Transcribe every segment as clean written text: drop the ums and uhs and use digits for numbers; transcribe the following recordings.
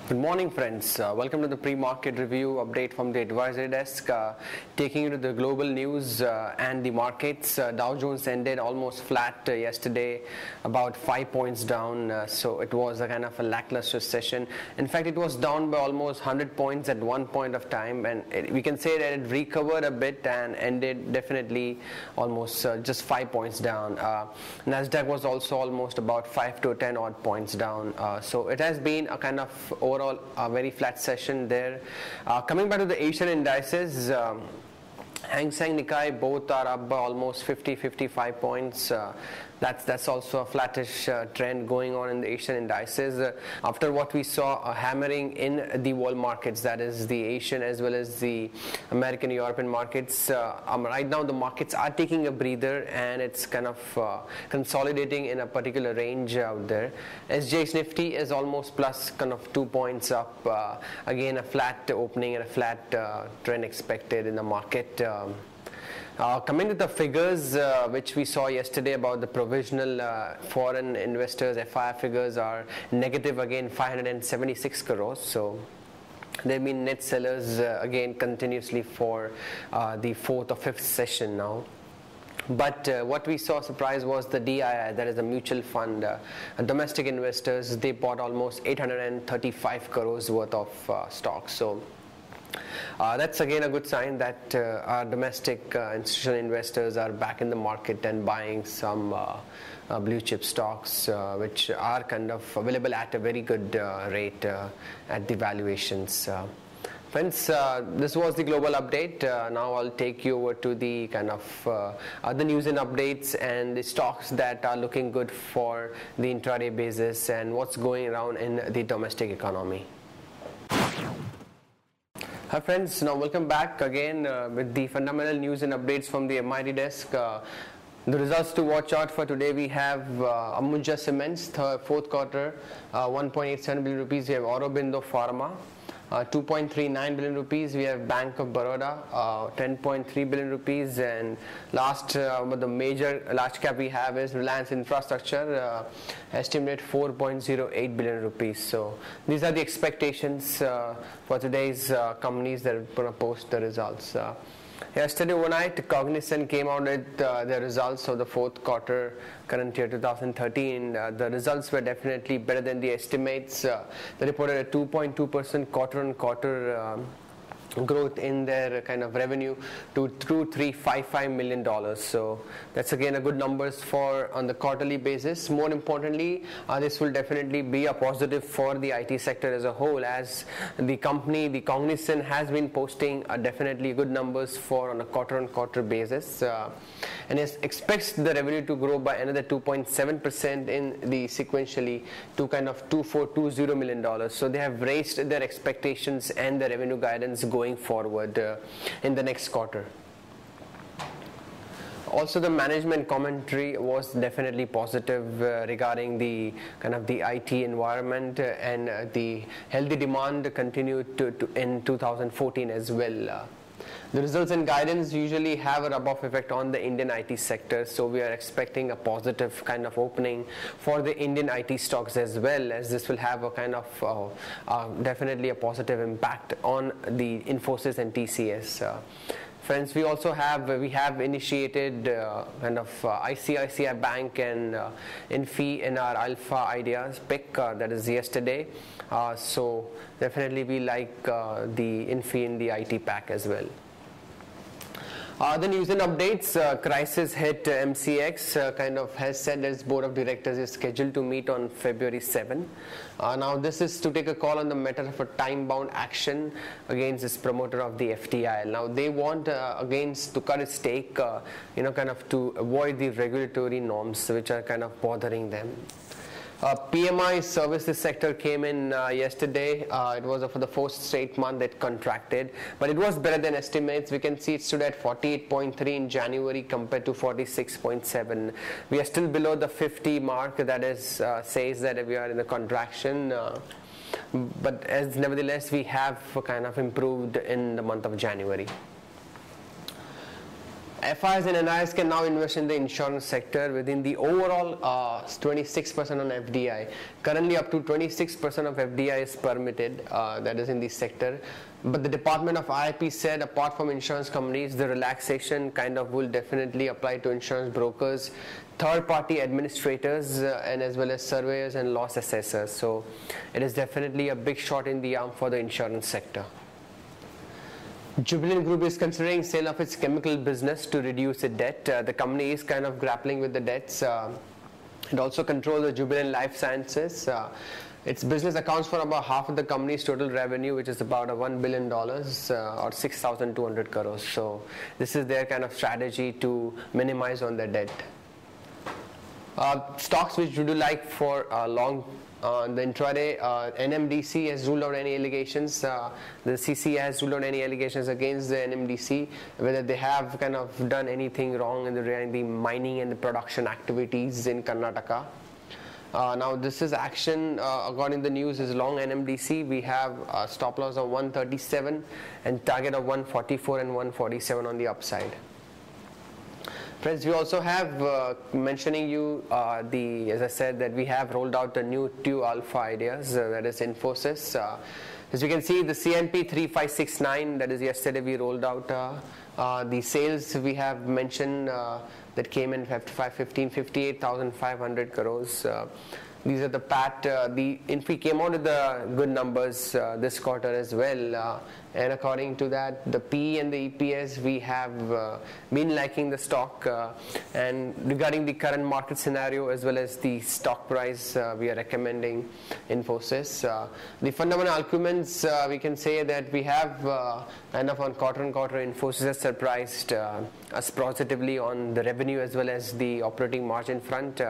Good morning, friends. Welcome to the pre-market review update from the advisory desk, taking you to the global news and the markets. Dow Jones ended almost flat yesterday, about 5 points down, so it was a kind of a lackluster session. In fact, it was down by almost 100 points at one point of time, and we can say that it recovered a bit and ended definitely almost just 5 points down. Nasdaq was also almost about 5 to 10 odd points down, so it has been a kind of overall a very flat session there. Coming back to the Asian indices, Hang Seng Nikkei both are up by almost 55 points. That's also a flattish trend going on in the Asian indices. After what we saw a hammering in the world markets, that is the Asian as well as the American European markets, right now the markets are taking a breather and it's kind of consolidating in a particular range out there. SJX Nifty is almost plus kind of 2 points up. Again, a flat opening and a flat trend expected in the market. Coming to the figures which we saw yesterday about the provisional foreign investors, FII figures are negative again, 576 crores. So there have been net sellers again continuously for the fourth or fifth session now. But what we saw surprise was the DII, that is the mutual fund, domestic investors. They bought almost 835 crores worth of stocks. So that's again a good sign that our domestic institutional investors are back in the market and buying some blue chip stocks which are kind of available at a very good rate at the valuations. Friends, this was the global update. Now I'll take you over to the kind of other news and updates and the stocks that are looking good for the intraday basis and what's going around in the domestic economy. Hi friends, now welcome back again with the fundamental news and updates from the MIT desk. The results to watch out for today, we have Ambuja Cements, fourth quarter, 1.87 billion rupees. We have Aurobindo Pharma, 2.39 billion rupees. We have Bank of Baroda, 10.3 billion rupees. And last, the major large cap we have is Reliance Infrastructure, estimated 4.08 billion rupees. So these are the expectations for today's companies that are going to post the results. Yesterday overnight, Cognizant came out with their results of the fourth quarter current year 2013. The results were definitely better than the estimates. They reported a 2.2% quarter-on-quarter growth in their kind of revenue to $355 million. So that's again a good numbers for on the quarterly basis. More importantly, this will definitely be a positive for the IT sector as a whole, as the company, the Cognizant, has been posting definitely good numbers for on a quarter-on-quarter basis, and it expects the revenue to grow by another 2.7% in the sequentially to kind of $2420 million. So they have raised their expectations and the revenue guidance going forward in the next quarter. Also, the management commentary was definitely positive regarding the kind of the IT environment and the healthy demand continued to in 2014 as well. The results and guidance usually have a rub-off effect on the Indian IT sector, so we are expecting a positive kind of opening for the Indian IT stocks as well, as this will have a kind of definitely a positive impact on the Infosys and TCS. Friends, we also have initiated kind of ICICI Bank and Infi in our Alpha Ideas pick, that is yesterday. So definitely we like the Infi in the IT pack as well. The news and updates, crisis hit MCX, kind of has said that its board of directors is scheduled to meet on February 7. Now this is to take a call on the matter of a time-bound action against this promoter of the FTIL. Now they want against to cut its stake, kind of to avoid the regulatory norms which are kind of bothering them. PMI services sector came in yesterday. It was for the fourth straight month that contracted, but it was better than estimates. We can see it stood at 48.3 in January compared to 46.7. We are still below the 50 mark. That is says that we are in a contraction. But as nevertheless, we have kind of improved in the month of January. FIs and NIs can now invest in the insurance sector within the overall 26% on FDI. Currently up to 26% of FDI is permitted, that is in the sector. But the Department of IIP said apart from insurance companies, the relaxation kind of will definitely apply to insurance brokers, third-party administrators, and as well as surveyors and loss assessors. So it is definitely a big shot in the arm for the insurance sector. Jubilant Group is considering sale of its chemical business to reduce its debt. The company is kind of grappling with the debts. It also controls the Jubilant Life Sciences. Its business accounts for about half of the company's total revenue, which is about $1 billion or 6,200 crores. So this is their kind of strategy to minimize on their debt. Stocks which would you like for long the intraday, NMDC has ruled out any allegations. The CC has ruled out any allegations against the NMDC, whether they have kind of done anything wrong in the mining and the production activities in Karnataka. Now this is action according to the news is long NMDC. We have a stop loss of 137 and target of 144 and 147 on the upside. Friends, we also have mentioning you as I said, that we have rolled out the new two alpha ideas, that is Infosys. As you can see, the CNP 3569, that is yesterday we rolled out the sales we have mentioned that came in 58,500 crores. These are the PAT. Infi came out with the good numbers this quarter as well, and according to that, the PE and the EPS, we have been liking the stock. And regarding the current market scenario as well as the stock price, we are recommending Infosys. The fundamental arguments, we can say that we have kind of on quarter-on-quarter, Infosys has surprised us positively on the revenue as well as the operating margin front.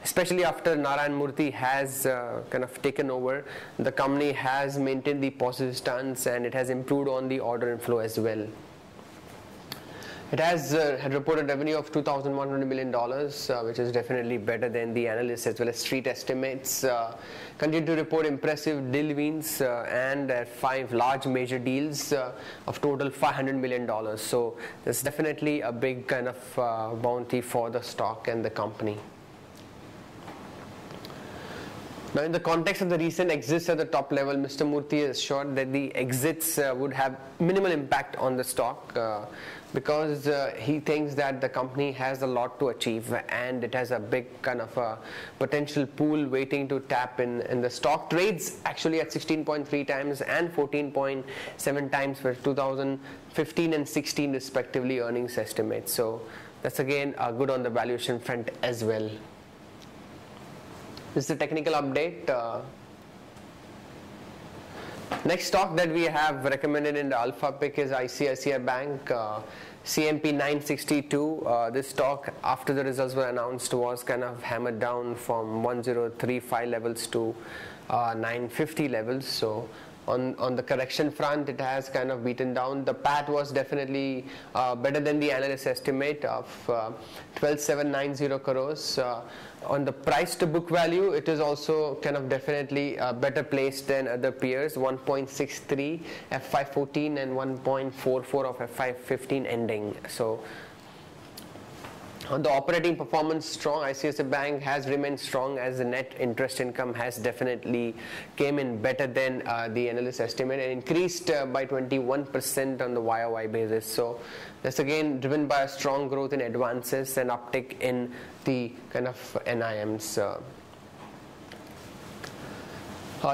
Especially after Narayan Murthy has kind of taken over, the company has maintained the positive stance and it has improved on the order inflow as well. It has had reported revenue of $2,100 million, which is definitely better than the analysts as well as street estimates. Continue to report impressive deal wins and 5 large major deals of total $500 million. So there's definitely a big kind of bounty for the stock and the company. Now, in the context of the recent exits at the top level, Mr. Murthy is assured that the exits would have minimal impact on the stock because he thinks that the company has a lot to achieve and it has a big kind of potential pool waiting to tap in. The stock trades actually at 16.3 times and 14.7 times for 2015 and 16 respectively earnings estimates. So that's again good on the valuation front as well. This is the technical update. Next stock that we have recommended in the alpha pick is ICICI Bank, CMP 962. This stock, after the results were announced, was kind of hammered down from 1035 levels to 950 levels. So on the correction front, it has kind of beaten down. The PAT was definitely better than the analyst estimate of 12,790 crores. On the price to book value, it is also kind of definitely better placed than other peers, 1.63 F514 and 1.44 of F515 ending. So on the operating performance, strong. ICICI Bank has remained strong as the net interest income has definitely came in better than the analyst estimate and increased by 21% on the YOY basis. So that's again driven by a strong growth in advances and uptick in the kind of NIMs.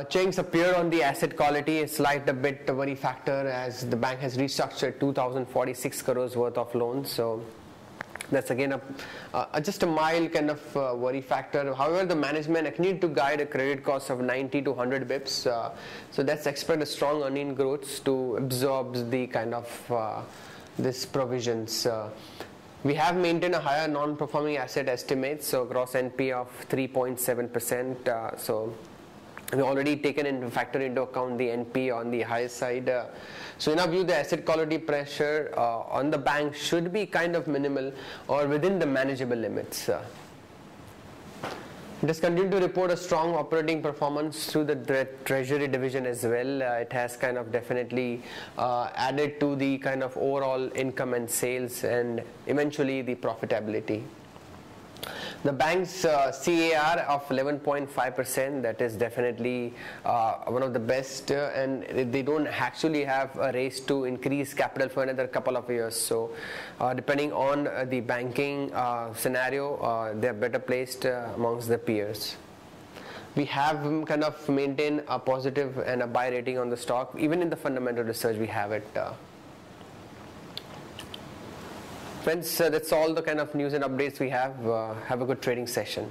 Change appear on the asset quality, a slight bit worry factor as the bank has restructured 2,046 crores worth of loans. So that's again just a mild kind of worry factor. However, the management continued to guide a credit cost of 90 to 100 bips. So that's expect a strong earning growth to absorb the kind of this provisions. We have maintained a higher non-performing asset estimate, so gross NP of 3.7%. So we already taken into factor into account the NP on the higher side. So in our view, the asset quality pressure on the bank should be kind of minimal or within the manageable limits. It has continued to report a strong operating performance through the treasury division as well. It has kind of definitely added to the kind of overall income and sales and eventually the profitability. The bank's CAR of 11.5%, that is definitely one of the best, and they don't actually have a race to increase capital for another couple of years. So depending on the banking scenario, they are better placed amongst the peers. We have kind of maintained a positive and a buy rating on the stock. Even in the fundamental research, we have it. Friends, that's all the kind of news and updates we have. Have a good trading session.